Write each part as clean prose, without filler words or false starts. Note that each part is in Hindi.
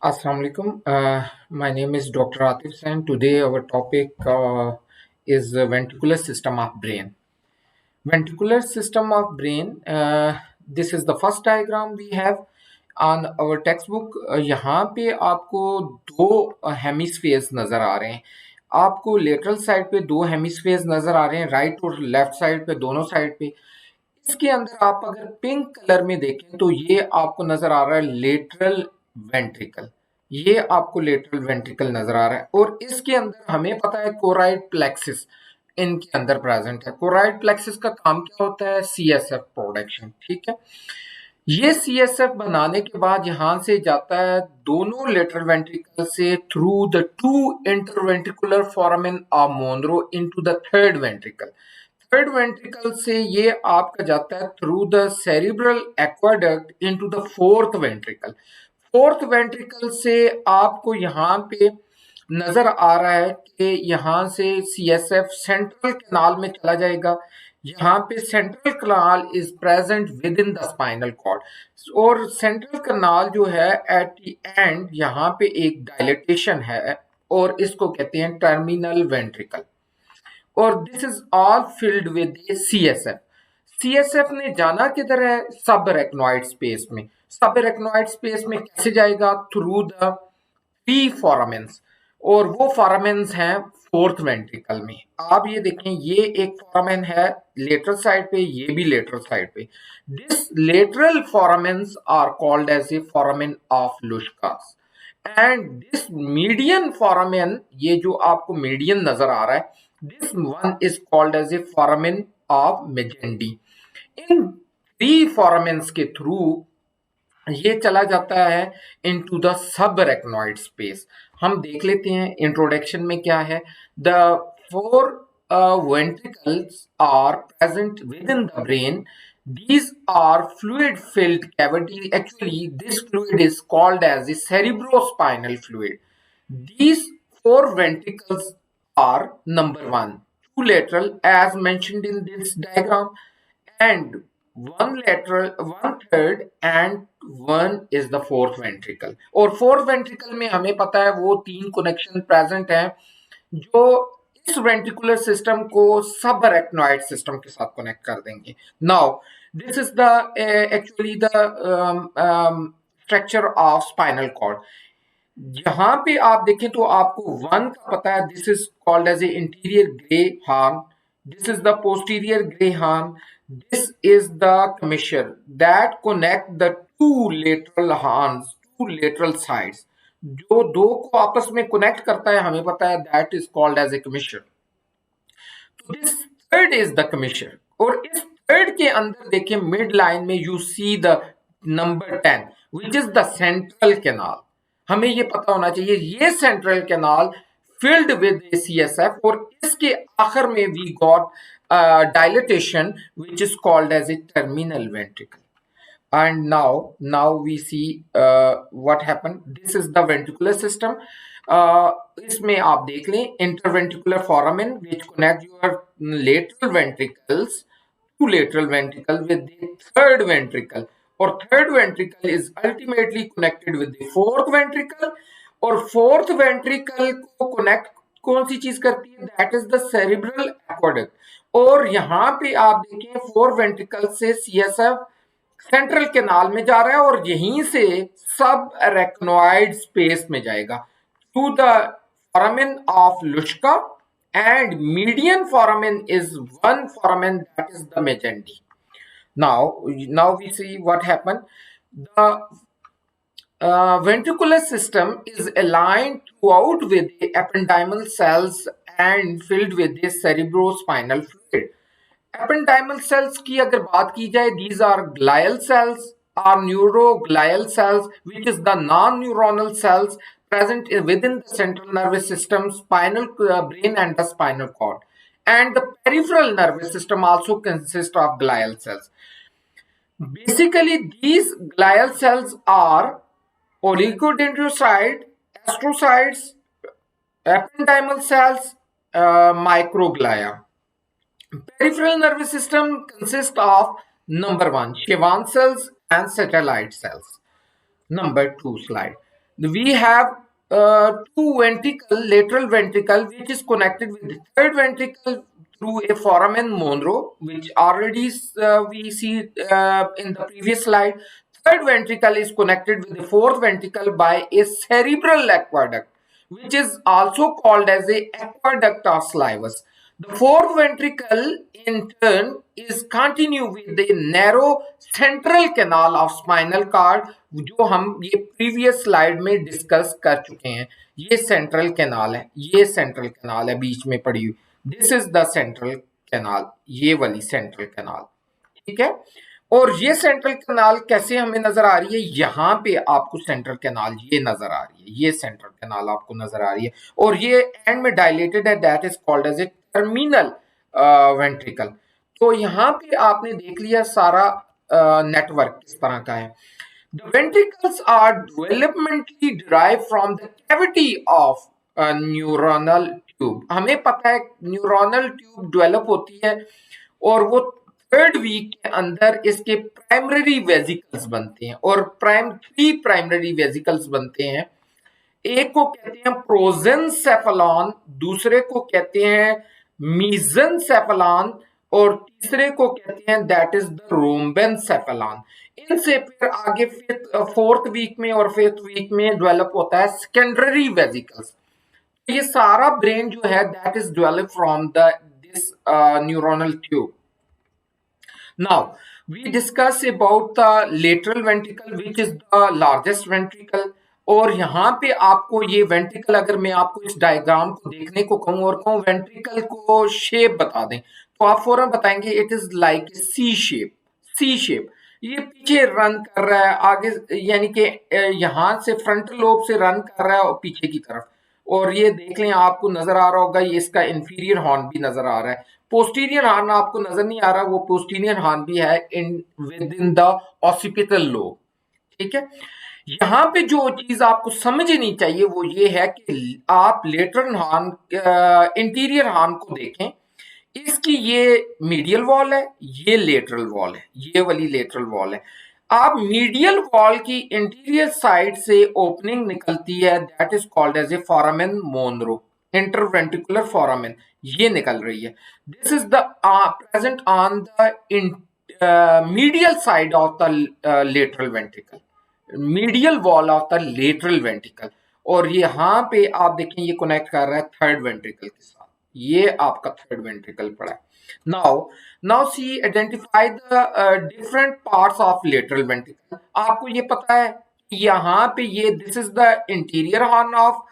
Assalamu alaikum. My name is Dr. Atif and today our topic is the ventricular system of brain. Ventricular system of brain. This is the first diagram we have on our textbook. यहाँ पे आपको दो हेमिस्फीयर्स नजर आ रहे हैं. आपको लेटरल साइड पे दो हेमिस्फीयर्स नजर आ रहे हैं, राइट और लेफ्ट साइड पे, दोनों साइड पे. इसके अंदर आप अगर पिंक कलर में देखें तो ये आपको नजर आ रहा है लेटरल वेंट्रिकल. ये आपको लेटरल वेंट्रिकल नजर आ रहा है और इसके अंदर हमें पता है कोराइड प्लेक्सिस इनके अंदर प्रेजेंट है. कोराइड प्लेक्सिस का काम क्या होता है? CSF production. ठीक है. ये सीएसएफ बनाने के बाद यहां से जाता है दोनों लेटरल वेंट्रिकल से through the two interventricular foramen of Monro into the third ventricle. Third ventricle से ये आपका जाता है through the cerebral aqueduct into the fourth ventricle. Fourth ventricle से आपको यहाँ पे नजर आ रहा है कि यहाँ से सीएसएफ सेंट्रल कैनाल में चला जाएगा. यहाँ पे central canal is present with in the spinal cord और सेंट्रल कैनाल जो है एट द एंड यहाँ पे एक डायलेटेशन है और इसको कहते हैं टर्मिनल वेंट्रिकल. और this is all field with CSF. CSF ने जाना किधर है? सब रेक्नोइड स्पेस में. सब रेक्नोइड स्पेस में कैसे जाएगा? थ्रू द थ्री फोरामेंस और वो फोरामेंस हैं फोर्थ वेंट्रिकल में. आप ये देखें, ये एक फोरामेन है लेटरल साइड पे, ये भी लेटरल साइड पे. This lateral foramens are called as a foramen of Luschka's and this median foramen, ये जो आपको मीडियन नजर आ रहा है, this one is called as a foramen of Magendie. इन थ्री फोरामेंस के थ्रू ये चला जाता है इनटू द सब रेक्नोइड स्पेस. हम देख लेते हैं इंट्रोडक्शन में क्या है. The four ventricles are present within the brain. These are fluid filled cavity. Actually, this fluid is called as the cerebrospinal fluid. These four ventricles are number one, two lateral as mentioned in this diagram, and one lateral, one third, and one is the fourth ventricle. और fourth ventricle में हमें पता है वो तीन कनेक्शन प्रेजेंट हैं जो इस वेंट्रिकुलर सिस्टम को सब अरेक्नोइड सिस्टम के साथ कनेक्ट कर देंगे. Now this is the actually the structure of spinal cord. यहां पे आप देखें तो आपको वन का पता है, this is called as a interior grey horn. This is the posterior grey horn. This is the commissure that connect the two lateral horns, two lateral sides. जो दो को आपस में कनेक्ट करता है हमें पता है, that is called as a commissure. तो this third is the commissure. और इस थर्ड के अंदर देखिए मिड लाइन में you see the number 10 which is the central canal. हमें ये पता होना चाहिए ये central canal filled with CSF और इसके आखिर में we got dilatation which is called as a terminal ventricle. And now we see what happened. This is the ventricular system. इसमें आप देख लें interventricular foramen which connect your lateral ventricles, two lateral ventricle with the third ventricle. और third ventricle is ultimately connected with the fourth ventricle. और fourth ventricle को connect कौन सी चीज करती है? That is the cerebral aqueduct. और यहाँ पे आप देखें फोर वेंट्रिकल से सीएसएफ सेंट्रल कैनाल में जा रहा है और यहीं से सब अरेक्नोइड स्पेस में जाएगा through the foramen of Luschka and median foramen is one foramen that is the Magendie. now we see what happened. The ventricular system is aligned throughout with the ependymal cells and filled with the cerebrospinal fluid. Ependymal cells की अगर बात की जाए, these are glial cells or neuroglial cells, which is the non-neuronal cells present within the central nervous system, spinal brain and the spinal cord. And the peripheral nervous system also consists of glial cells. Basically, these glial cells are oligodendrocyte, astrocytes, ependymal cells, microglia. Peripheral nervous system consists of number one, Schwann cells and satellite cells. Number two slide. We have two ventricle, lateral ventricle, which is connected with the third ventricle through a foramen Monro, which already we see in the previous slide. Third ventricle is connected with the fourth ventricle by a cerebral aqueduct, which is also called as a aqueduct of Slivus. The fourth ventricle, in turn, is continue with the narrow central canal of spinal cord, जो हम ये प्रीवियस स्लाइड में डिस्कस कर चुके हैं. ये सेंट्रल कैनाल है, ये सेंट्रल कैनाल है बीच में पड़ी हुई. This is the central canal, ये वाली सेंट्रल कैनाल. ठीक है. और ये सेंट्रल कैनाल कैसे हमें नजर आ रही है? यहाँ पे आपको सेंट्रल कैनाल ये नजर आ रही है, ये सेंट्रल कैनाल आपको नजर आ रही है, और ये एंड में डायलेटेड है. That is called as a terminal ventricle. तो यहाँ पे आपने देख लिया सारा नेटवर्क किस तरह का है. The ventricles are developmentally derived from the cavity of a neuronal tube. हमें पता है न्यूरोनल ट्यूब डेवलप होती है और वो थर्ड वीक के अंदर इसके प्राइमरी वेजिकल्स बनते हैं, और थ्री प्राइमरी वेजिकल्स बनते हैं. एक को कहते हैं प्रोजेनसेफेलॉन, दूसरे को कहते हैं मीजेनसेफेलॉन, और तीसरे को कहते हैं दैट इज द रोम्बेनसेफेलॉन. इनसे फिर आगे फोर्थ वीक में और फिफ्थ वीक में डेवलप होता है सेकेंडरी वेजिकल्स. ये सारा ब्रेन जो है that is develop from the this neuronal tube. Now, we discuss about the lateral ventricle, which is the largest ventricle. और यहाँ पे आपको ये वेंट्रिकल, अगर मैं आपको इस डायग्राम को देखने को कहूँ और कहूँ वेंट्रिकल को शेप बता दें, तो आप फौरन बताएंगे it is like C shape. C shape. ये पीछे रन कर रहा है, आगे यानी कि यहाँ से फ्रंटल लोब से रन कर रहा है और पीछे की तरफ. और ये देख लें, आपको नजर आ रहा होगा, ये इसका इंफीरियर हॉर्न भी नजर आ रहा है. पोस्टीरियर हॉर्न आपको नजर नहीं आ रहा, वो पोस्टीरियर हॉर्न भी है in with in the occipital lobe. ठीक है. यहाँ पे जो चीज आपको समझनी चाहिए वो ये है कि आप लेटरल हॉर्न, इंटीरियर हॉर्न को देखें. इसकी ये मीडियल वॉल है, ये लेटरल वॉल है, ये वाली लेटरल वॉल है. आप मीडियल वॉल की इंटीरियर साइड से ओपनिंग निकलती है, that is called as a foramen Monro, interventricular foramen, ये निकल रही है. This is the present on the medial side of the lateral ventricle, medial wall of the lateral ventricle. और यहाँ पे आप देखें ये कनेक्ट कर रहा है थर्ड वेंट्रिकल के साथ, ये आपका थर्ड वेंट्रिकल पड़ा है. Now see identify the different parts of lateral ventricle. आपको ये पता है यहाँ पे ये this is the interior horn of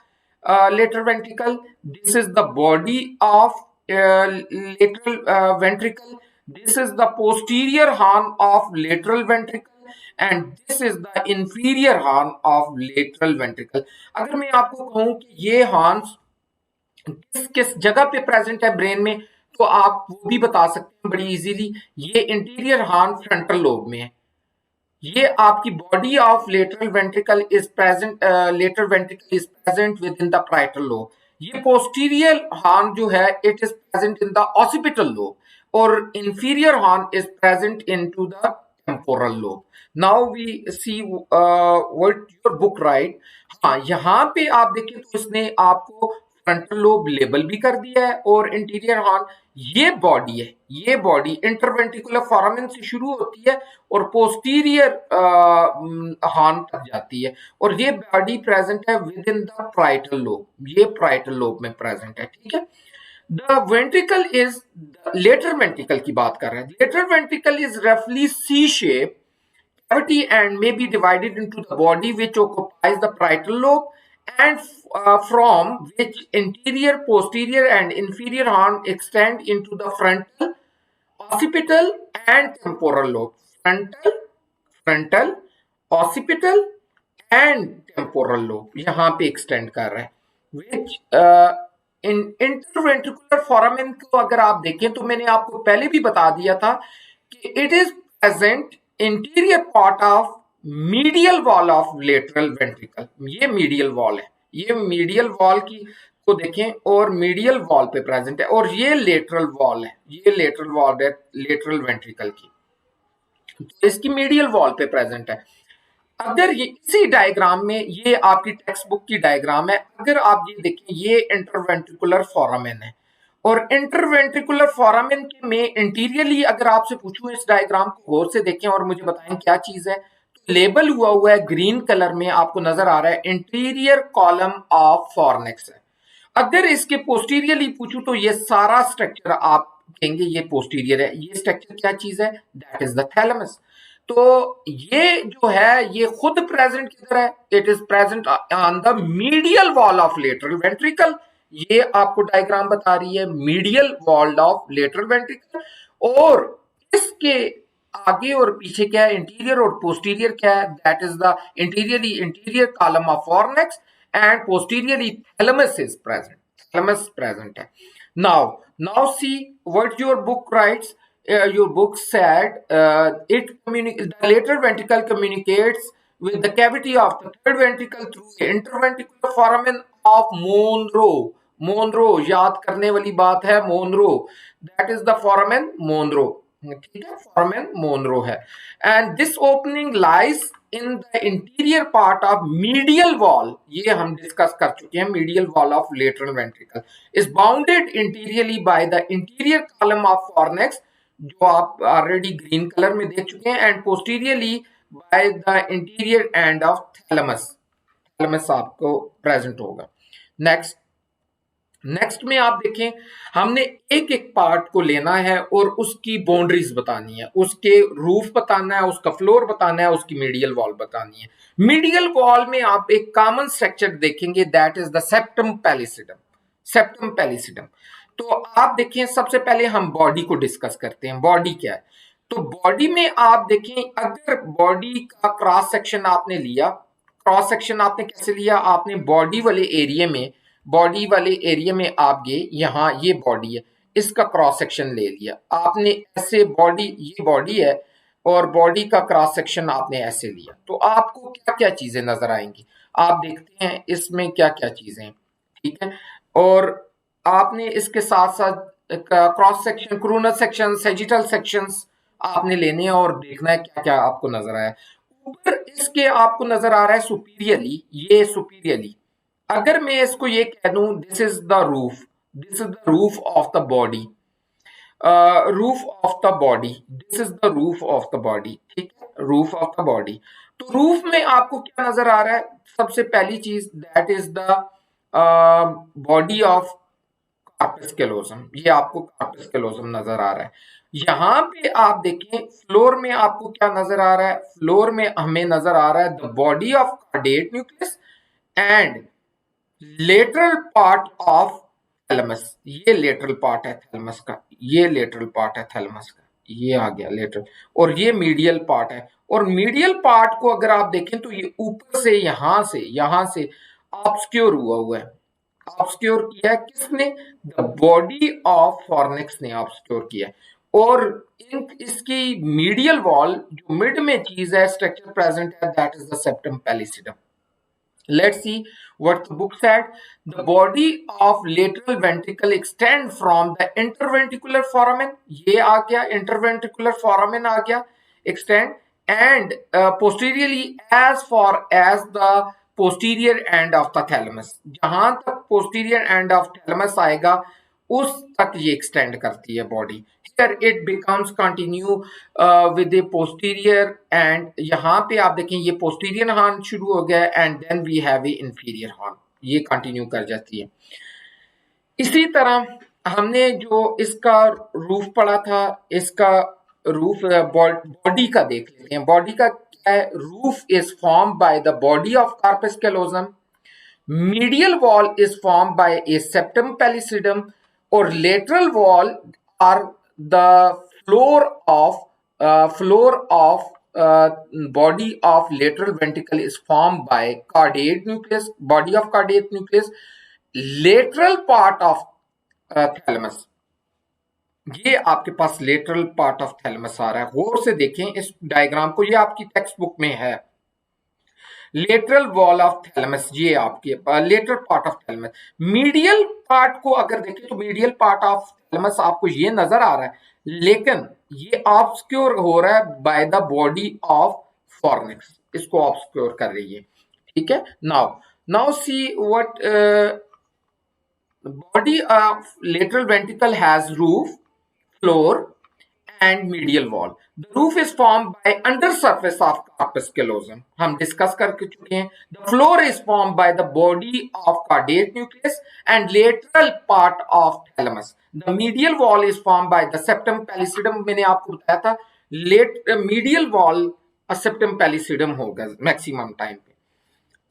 lateral ventricle, this is the body of lateral ventricle, this is the posterior horn of lateral ventricle, and this is the inferior horn of lateral ventricle. अगर मैं आपको कहूं कि ये हॉर्न्स किस किस जगह पे प्रेजेंट है ब्रेन में, तो आप वो भी बता सकते हैं बड़ी इजीली. ये इंटीरियर हॉर्न फ्रंटल लोब में है. ये आपकी body of lateral ventricle is present, lateral ventricle is present with in the parietal lobe. ये पोस्टीरियर हॉर्न जो है it is present in the occipital lobe, और inferior horn is present into the temporal lobe. Now we see what your book write. हाँ, यहाँ पे आप देखें तो इसने आपको फ्रंटल लोब लेबल भी कर दिया है, और इंटीरियर हॉर्न, ये बॉडी है, ये बॉडी इंटरवेंट्रिकुलर फोरामेन से शुरू होती है और पोस्टीरियर हॉर्न तक जाती है, और ये बॉडी प्रेजेंट है with in the parietal lobe, ये पाराइटल लोब में प्रेजेंट है. ठीक है. The ventricle is, lateral ventricle की बात कर रहे हैं. लेटरल वेंट्रिकल इज रफली सी shape cavity and may be divided into the body which occupies the parietal lobe, and from which anterior, posterior and inferior horn extend into the frontal, occipital and temporal lobe. Frontal, occipital and temporal lobe यहाँ पे extend कर रहा है. which in interventricular foramen को अगर आप देखें तो मैंने आपको पहले भी बता दिया था कि it is present interior part of medial wall of lateral ventricle. ये मीडियल वॉल है, ये मीडियल वॉल की को देखें और मीडियल वॉल पे प्रेजेंट है, और ये लेटरल वॉल है, ये लेटरल वॉल है लेटरल वेंट्रिकल की, तो इसकी मीडियल वॉल पे प्रेजेंट है. अगर ये इसी डायग्राम में, ये आपकी टेक्स्ट बुक की डायग्राम है, अगर आप ये देखें, ये इंटरवेंट्रिकुलर फोरामेन है, और इंटरवेंट्रिकुलर फोरामेन के में इंटीरियरली अगर आपसे पूछूं इस डायग्राम को गौर से देखें और मुझे बताएं क्या चीज है, तो लेबल हुआ है ग्रीन कलर में, आपको नजर आ रहा है इंटीरियर कॉलम ऑफ फॉरनेक्स है। अगर इसके पोस्टीरियरली पूछूं तो ये सारा स्ट्रक्चर आप कहेंगे ये पोस्टीरियर है। ये स्ट्रक्चर क्या चीज है? That is the thalamus. तो ये जो है ये खुद प्रेजेंट किधर है? It is present on the medial wall of lateral ventricle. ये आपको डायग्राम बता रही है medial wall of lateral ventricle. और इसके आगे और पीछे क्या है? इंटीरियर और पोस्टीरियर क्या है? That is the interior column of fornix and posteriorly thalamus is present. Thalamus present है. Now see what your book writes. Your book said the lateral ventricle communicates with the cavity of the third ventricle through the interventricular foramen of Monro. Monro याद करने वाली बात है, Monro. That is the foramen Monro. ठीक है, foramen Monro है. And this opening lies in the interior part of medial wall, ये हम डिस्कस कर चुके हैं, medial wall of lateral ventricle is bounded interiorly by the interior column of fornix, जो आप ऑलरेडी ग्रीन कलर में देख चुके हैं, and posteriorly by the interior end of thalamus. Thalamus आपको प्रेजेंट होगा। नेक्स्ट में आप देखें, हमने एक एक पार्ट को लेना है और उसकी बाउंड्रीज बतानी है, उसके रूफ बताना है, उसका फ्लोर बताना है, उसकी मीडियल वॉल बतानी है। मीडियल वॉल में आप एक कॉमन स्ट्रक्चर देखेंगे, that is the septum pellucidum. Septum pellucidum. तो आप देखें, सबसे पहले हम बॉडी को डिस्कस करते हैं। बॉडी क्या है? तो बॉडी में आप देखें, अगर बॉडी का क्रॉस सेक्शन आपने लिया, क्रॉस सेक्शन आपने कैसे लिया? आपने बॉडी वाले एरिया में आप यहां ये बॉडी है, इसका क्रॉस सेक्शन ले लिया आपने ऐसे। बॉडी, ये बॉडी है और बॉडी का क्रॉस सेक्शन आपने ऐसे लिया, तो आपको क्या क्या चीजें नजर आएंगी? आप देखते हैं इसमें क्या क्या चीजें, ठीक है। और आपने इसके साथ साथ cross section, coronal section, sagittal sections आपने लेने हैं और देखना है क्या क्या आपको नजर आया। ऊपर इसके आपको नजर आ रहा है सुपीरियरली, ये सुपीरियरली, अगर मैं इसको ये कह दूं this is the roof, this is the roof of the body, roof of the body, this is the roof of the body, ठीक है, रूफ ऑफ द बॉडी। तो रूफ में आपको क्या नजर आ रहा है? सबसे पहली चीज that is the body of corpus callosum, ये आपको कार्पस कैलोसम नजर आ रहा है। यहां पे आप देखें फ्लोर में आपको क्या नजर आ रहा है? फ्लोर में हमें नजर आ रहा है the body of caudate nucleus and lateral part of thalamus. ये लेटरल पार्ट है थैलेमस का, ये लेटरल पार्ट है थैलेमस का, ये आ गया लेटरल, और ये मीडियल पार्ट है। और मीडियल पार्ट को अगर आप देखें तो ये ऊपर से यहां से ऑब्सक्योर हुआ है। ऑब्सक्योर किया है किसने? द बॉडी ऑफ फॉरनेक्स ने ऑब्सक्योर किया है। और इसकी मीडियल वॉल, जो मिड में चीज है, स्ट्रक्चर प्रेजेंट है, that is the septum pellucidum. Let's see what the book said. The body of lateral ventricle extend from the interventricular foramen. ये आ गया, interventricular foramen आ गया, extend and posteriorly as far as the posterior end of the thalamus. जहां तक posterior end of thalamus आएगा उस तक ये extend करती है body. Here it becomes continue with the posterior and यहाँ पे आप देखें ये posterior horn शुरू हो गया and then we have a inferior horn, ये कंटिन्यू कर जाती है। इसी तरह हमने जो इसका रूफ पढ़ा था, इसका रूफ बॉडी का देख लेते हैं। बॉडी का क्या है? Roof is form by the body of corpus callosum, medial wall is form by a septum pellucidum, और lateral wall are the floor of body of lateral ventricle is formed by cardiac nucleus, body of cardiac nucleus, lateral part of thalamus। ये आपके पास लेटरल पार्ट ऑफ थैलेमस आ रहा है। गौर से देखें इस डायग्राम को, ये आपकी टेक्स्ट बुक में है। लेटरल वॉल ऑफ थैलेमस, ये आपकी lateral part of thalamus. Medial part को अगर देखें तो मीडियल पार्ट ऑफ थैलेमस आपको ये नजर आ रहा है, लेकिन ये ऑब्सक्योर हो रहा है bye the body of Fornax. इसको ऑब्सक्योर कर रही है, ठीक है। Now now see what body of lateral ventricle has roof, floor, and medial wall. The roof is formed by under surface of corpus callosum. हम डिस्कस कर चुके हैं. The floor is formed by the body of caudate nucleus and lateral part of thalamus. The medial wall is formed by the septum pellucidum. मैंने आपको बताया था medial wall septum pellucidum होगा मैक्सिमम टाइम पे,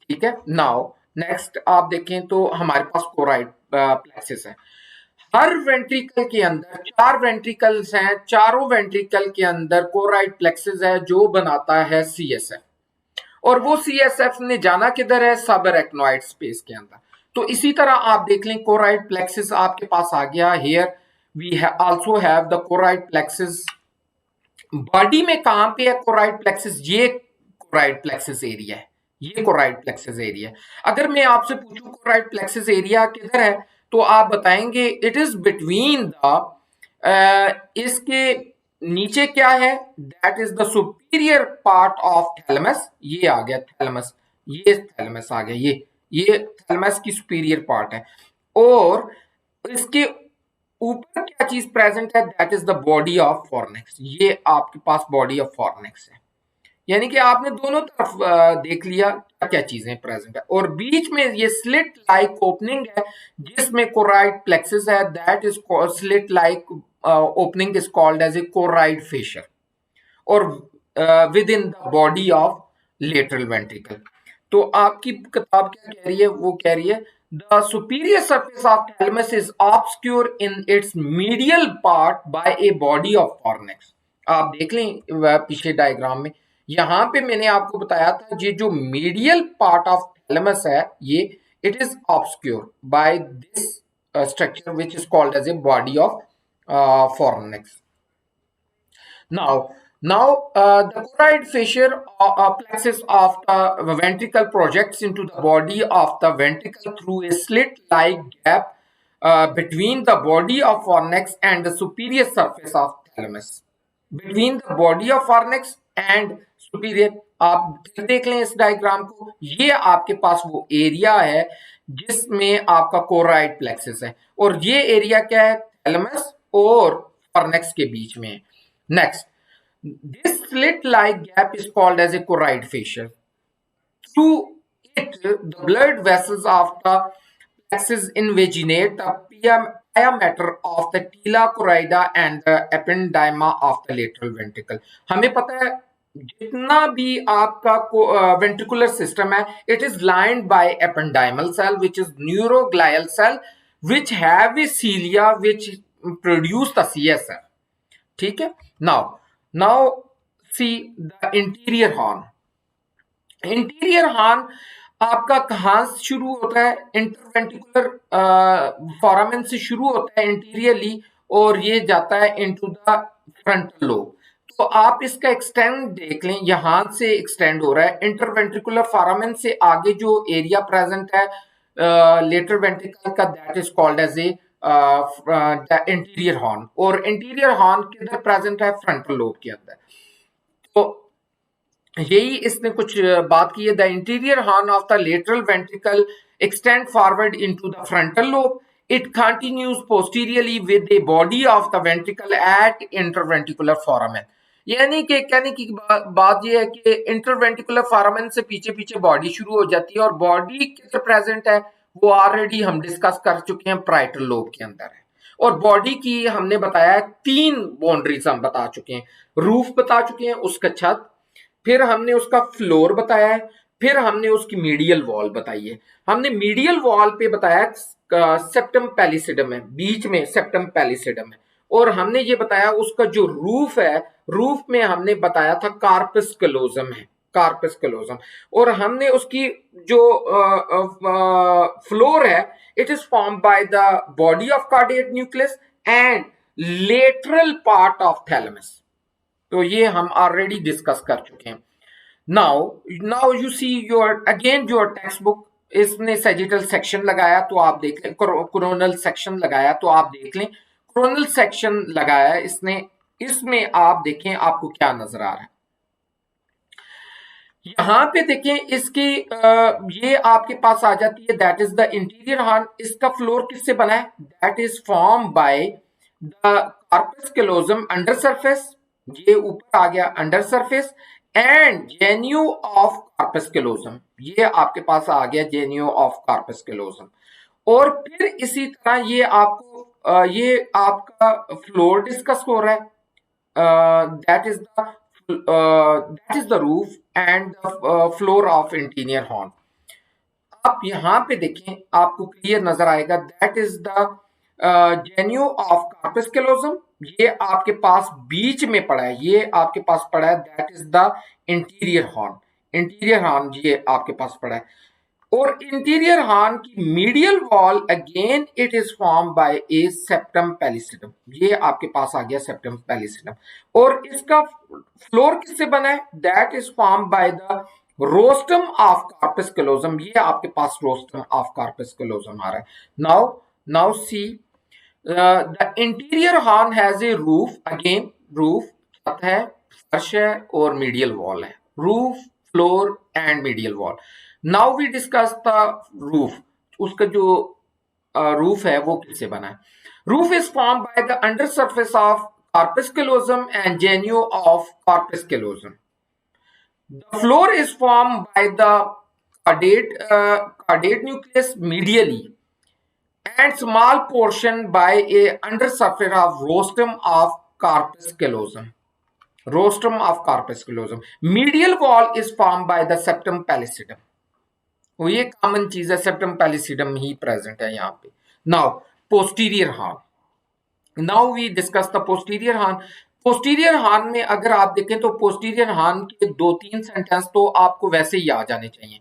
ठीक है। नाउ नेक्स्ट आप देखें तो हमारे पास कोराइड प्लेक्सिस है। हर वेंट्रिकल के अंदर 4 वेंट्रिकल्स हैं, चारों वेंट्रिकल के अंदर कोराइड प्लेक्सिस है जो बनाता है सीएसएफ, और वो सीएसएफ ने जाना किधर है, सब अरेक्नोइड स्पेस के अंदर। तो इसी तरह आप देख लें कोराइड प्लेक्सिस आपके पास आ गया। Here we also have the choroid plexus. Body में कहां पे है कोराइड प्लेक्सिस, ये कोराइड प्लेक्सिस एरिया है, ये कोराइड प्लेक्सिस एरिया है। अगर मैं आपसे पूछूं कोराइड प्लेक्सिस एरिया किधर है, तो आप बताएंगे इट इज बिटवीन द, इसके नीचे क्या है, that is the superior part of thalamus. ये आ गया थैलेमस, ये थैलेमस आ गया, ये थैलेमस की सुपीरियर पार्ट है। और इसके ऊपर क्या चीज प्रेजेंट है, that is the body of fornix. ये आपके पास बॉडी ऑफ फॉर्निक्स है, यानी कि आपने दोनों तरफ देख लिया क्या क्या चीजें प्रेजेंट है। और बीच में ये स्लिट लाइक ओपनिंग है जिसमें कोराइड प्लेक्सिस है, that is slit like opening is called as a choroid fissure, और with in the body of lateral ventricle. तो आपकी किताब क्या कह रही है, वो कह रही है the superior surface of thalamus is obscure in its medial part by A body of fornix. आप देख लें पीछे डायग्राम में, यहां पे मैंने आपको बताया था ये जो मीडियल पार्ट ऑफ थैलेमस है, ये it is obscure by this structure which is called as a body of fornix. Now, the choroid fissure plexus of the ventricle projects into the body of the ventricle through a slit-like gap between the body of fornix and the superior surface of thalamus. Between the body of fornix and superior, आप देख लें इस डायग्राम को, ये आपके पास वो एरिया है जिसमें आपका कोराइड प्लेक्सिस है, और ये एरिया क्या है, थैलेमस और फॉर्निक्स के बीच में है। Next, this slit-like gap is called as a choroid fissure. Through it, the blood vessels of the plexus invaginate the diameter of the tila choroida and the ependyma of the lateral ventricle. हमें पता है जितना भी आपका ventricular system है, it is lined by ependymal cell, which is neuroglial cell, which have a cilia which produce the CSF. ठीक है। Now see the interior horn. Interior horn आपका कहां से शुरू होता है, इंटरवेंट्रिकुलर फोरामेन से शुरू होता है इंटीरियरली, और ये जाता है इनटू द फ्रंटल लोब। तो आप इसका एक्सटेंड देख लें, यहां से एक्सटेंड हो रहा है इंटरवेंट्रिकुलर फोरामेन से आगे जो एरिया प्रेजेंट है लेटरल वेंट्रिकल का, that is called as a interior horn. और इंटीरियर हॉर्न किधर प्रेजेंट है, फ्रंटल लोब के अंदर। तो यही इसने कुछ बात की है, the interior horn of the lateral ventricle extend forward into the frontal lobe, it continues posteriorly with the body of the ventricle at interventricular foramen. यानी कि कहने की बात यह है कि इंटरवेंट्रिकुलर फोरामेन से पीछे पीछे बॉडी शुरू हो जाती है, और बॉडी किधर प्रेजेंट है वो ऑलरेडी हम डिस्कस कर चुके हैं, प्राइटल लोब के अंदर है। और बॉडी की हमने बताया 3 बाउंड्रीज हम बता चुके हैं, रूफ बता चुके हैं, उसका छत, फिर हमने उसका फ्लोर बताया है, फिर हमने उसकी मीडियल वॉल बताई है। हमने मीडियल वॉल पे बताया सेप्टम पैलिसिडम है, बीच में सेप्टम पैलिसिडम है, और हमने ये बताया उसका जो रूफ है, रूफ में हमने बताया था कार्पस कलोजम है, कार्पस कलोजम। और हमने उसकी जो फ्लोर है, it is form by the body of cardiac nucleus and lateral part of thalamus. तो ये हम ऑलरेडी डिस्कस कर चुके हैं। Now you see your again your text book, इसने सैजिटल सेक्शन लगाया तो आप देख लें, कोरोनल सेक्शन लगाया तो आप देख लें, कोरोनल सेक्शन लगाया इसने, इसमें आप देखें आपको क्या नजर आ रहा है। यहाँ पे देखें इसकी ये आपके पास आ जाती है, that is the interior horn. इसका फ्लोर किससे बना है? That is form by the corpus callosum under surface. ये ऊपर आ गया under surface, and genu of corpus callosum, ये आपके पास आ गया जेन्यू ऑफ कार्पस कैलोजम। और फिर इसी तरह ये आपको ये आपका फ्लोर डिस्कस हो रहा है, that is the that is the roof and the floor of interior horn। आप यहाँ पे देखें, आपको क्लियर नजर आएगा, that is the genu of corpus callosum. ये आपके पास बीच में पड़ा है, ये आपके पास पड़ा है, that is the interior horn. Interior horn ये आपके पास पड़ा है। और इंटीरियर हॉर्न की medial wall again it is form by a septum pellucidum. ये आपके पास आ गया सेप्टम पैलिसिडम। और इसका फ्लोर किससे बना है? That is form by the rostrum of corpus callosum. ये आपके पास रोस्टम ऑफ कार्पस कैलोजम आ रहा है। Now now see the interior horn has a roof, again roof छत है, फर्श है और मीडियल वॉल है। Roof, floor and medial wall. Now we discuss the roof. उसका जो रूफ है वो किससे बना है? Roof is form by the under surface of corpus callosum and genu of corpus callosum. The floor is formed by the caudate nucleus medially and small portion by a undersurface of rostrum of corpus callosum. Rostrum of corpus callosum. Medial wall is formed by the septum pellucidum. वो ये कॉमन चीज है, सेप्टम पैलिसिडम ही प्रेजेंट है यहाँ पे। Now posterior horn. Now we discuss the posterior horn. Posterior horn में अगर आप देखें तो पोस्टीरियर हॉर्न के 2-3 सेंटेंस तो आपको वैसे ही आ जाने चाहिए।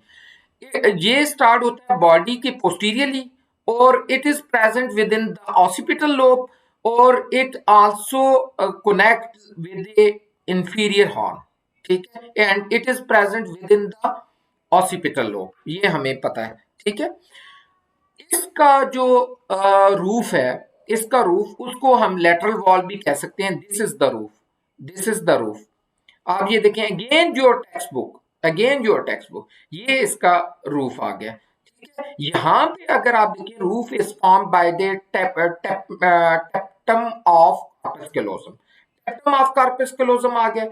ये स्टार्ट होता है बॉडी के पोस्टीरियरली और it is present with in the occipital lobe और it also connect with a inferior horn, ठीक है, and it is present with in the occipital lobe, ये हमें पता है, ठीक है। इसका जो रूफ है, इसका रूफ, उसको हम लेटरल वॉल भी कह सकते हैं। This is the roof, this is the roof. आप ये देखें, again your text book, again your text book, ये इसका रूफ आ गया, ठीक है। यहाँ पे अगर आप देखें, roof is form by the tapetum of corpus callosum. Tapetum of corpus callosum आ गया।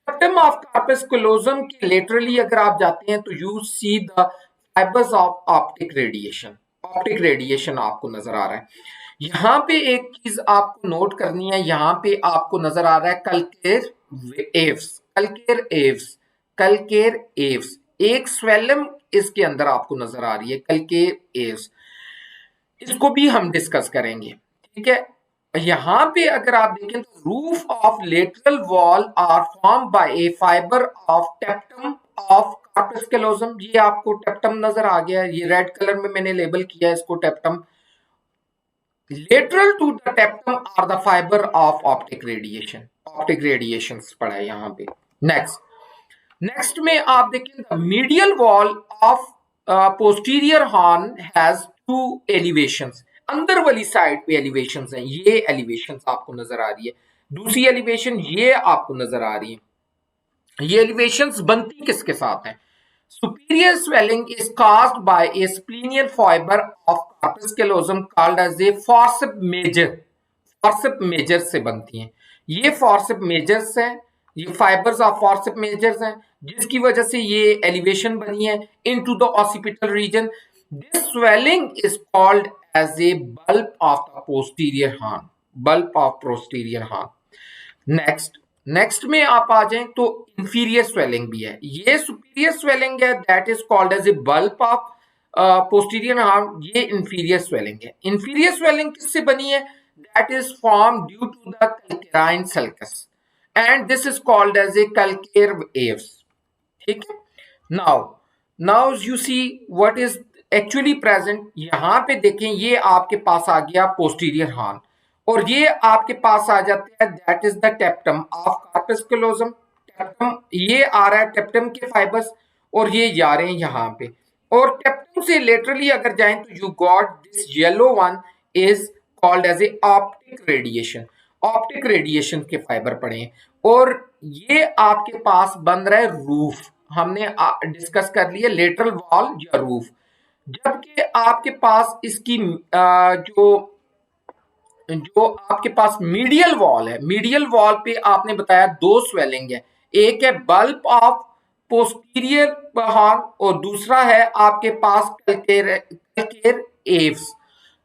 टेप्टम ऑफ कार्पस कैलोजम के लेटरली अगर आप जाते हैं तो you see the fibres of optic radiation. Optic radiation आपको नजर आ रहा है। यहाँ पे एक चीज आपको नोट करनी है, यहाँ पे आपको नजर आ रहा है कलकेर एव्स, कलकेर एव्स, कलकेर एव्स, एक स्वेलम इसके अंदर आपको नजर आ रही है, कलकेर एव्स। इसको भी हम डिस्कस करेंगे, ठीक है। यहाँ पे अगर आप देखें तो roof of lateral wall are form by a fibre of tapetum of corpus callosum. ये आपको टेप्टम नजर आ गया है, ये रेड कलर में मैंने लेबल किया है इसको tapetum. Lateral to the tapetum are the fibre of optic radiation. Optic radiation पड़ा है यहाँ पे। नेक्स्ट में आप देखें, medial wall of posterior horn has 2 elevations. अंदर वाली साइड पे एलिवेशंस हैं, ये एलिवेशंस आपको नजर आ रही है। दूसरी एलिवेशन ये आपको नजर आ रही है। ये एलिवेशंस बनती किसके साथ हैं? Superior swelling is caused by a splenial fiber of corpus callosum called as a forceps major। forceps major से बनती हैं ये forceps majors हैं, ये fibers of forceps majors हैं, जिसकी वजह से ये elevation बनी है into the occipital region। This swelling is called as a bulb of the posterior horn। bulb of posterior horn। Next में आप आ जाएं तो इंफीरियर स्वेलिंग भी है। ये सुपीरियर स्वेलिंग है, that is called as a bulb of posterior horn. ये इंफीरियर स्वेलिंग है। इंफीरियर स्वेलिंग किससे बनी है? That is form due to the calcarine sulcus and this is called as a calcar avis, ठीक है। Now you see what is actually present. यहाँ पे देखें, ये आपके पास आ गया पोस्टीरियर हॉर्न और ये आपके पास आ जाता है, that is the tapetum of corpus callosum. Tapetum ये आ रहा है, टेप्टम के फाइबर्स, और ये जा रहे हैं यहाँ पे। और टेप्टम से लेटरली अगर जाएं तो you got this yellow one is called as a optic radiation. Optic radiation के फाइबर पड़े हैं और ये आपके पास बन रहा है रूफ। हमने डिस्कस कर लिया लेटरल वॉल या रूफ। जबकि आपके पास इसकी जो जो आपके पास मीडियल वॉल है, मीडियल वॉल पे आपने बताया दो स्वेलिंग है, एक है बल्ब ऑफ पोस्टीरियर हॉर्न और दूसरा है आपके पास कैलकेर एव्स।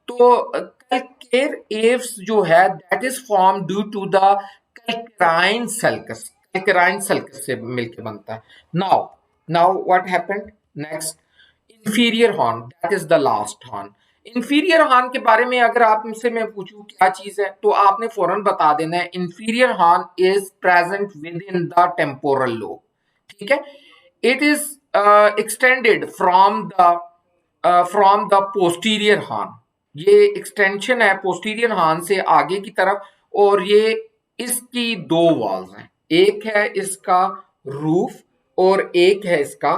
तो कैलकेर एव्स जो है that is form due to the calcarine sulcus, calcarine sulcus से मिलके बनता है। Now now what happened next, inferior horn that is the last horn. Inferior horn के बारे में अगर आपसे मैं पूछूं क्या चीज है तो आपने फौरन बता देना है, inferior horn is present with in the temporal lobe. ठीक है, it is extended from the posterior horn. ये एक्सटेंशन है पोस्टीरियर हॉर्न से आगे की तरफ, और ये इसकी दो वॉल्स हैं, एक है इसका रूफ और एक है इसका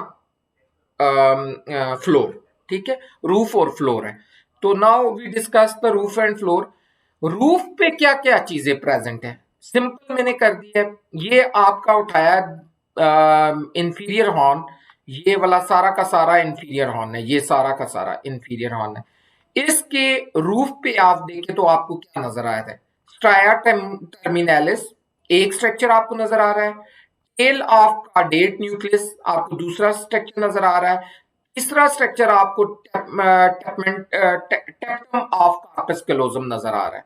फ्लोर। ठीक है, रूफ और फ्लोर है। तो now we discuss the roof and floor. Roof पे क्या क्या चीजें प्रेजेंट है, सिंपल मैंने कर दिया है। ये आपका उठाया इंफीरियर हॉर्न, ये वाला सारा का सारा इंफीरियर हॉर्न है, ये सारा का सारा इंफीरियर हॉर्न है। इसके रूफ पे आप देखें तो आपको क्या नजर आया था, स्ट्राया टर्मिनालिस एक स्ट्रक्चर आपको नजर आ रहा है, टेल ऑफ कार्डेट न्यूक्लियस आपको दूसरा स्ट्रक्चर नजर आ रहा है, तीसरा स्ट्रक्चर आपको टेप्टम ऑफ कार्पस कैलोजम नजर आ रहा है।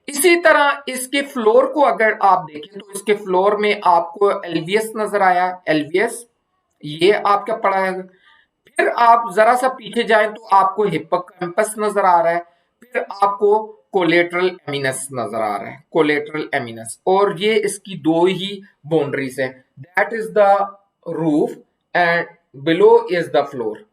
इसी तरह इसके फ्लोर को अगर आप देखें तो इसके फ्लोर में आपको एल्वियस नजर आया, एल्वियस ये आपका पड़ा है। फिर आप जरा सा पीछे जाएं तो आपको हिप्पोकैम्पस नजर आ रहा है, फिर आपको कोलेटरल एमिनस नजर आ रहा है, कोलेटरल एमिनस, और ये इसकी दो ही बाउंड्रीज है, that is the roof and below is the floor.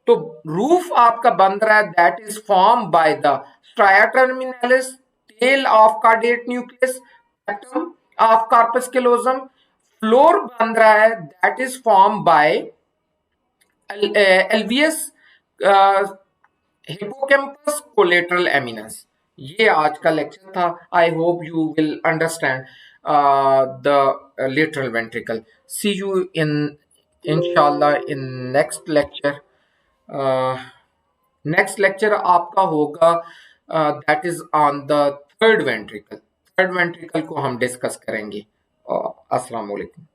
तो रूफ आपका बन रहा है that is form by the stria terminalis, tail of caudate nucleus, tapetum of corpus callosum. Floor बन रहा है that is form by alveus, hippocampus, collateral eminence. ये आज का लेक्चर था। I hope you will understand the lateral ventricle. See you in इंशाल्लाह in next lecture. Next lecture आपका होगा that is on the third ventricle. Third ventricle को हम डिस्कस करेंगे। अस्सलाम वालेकुम।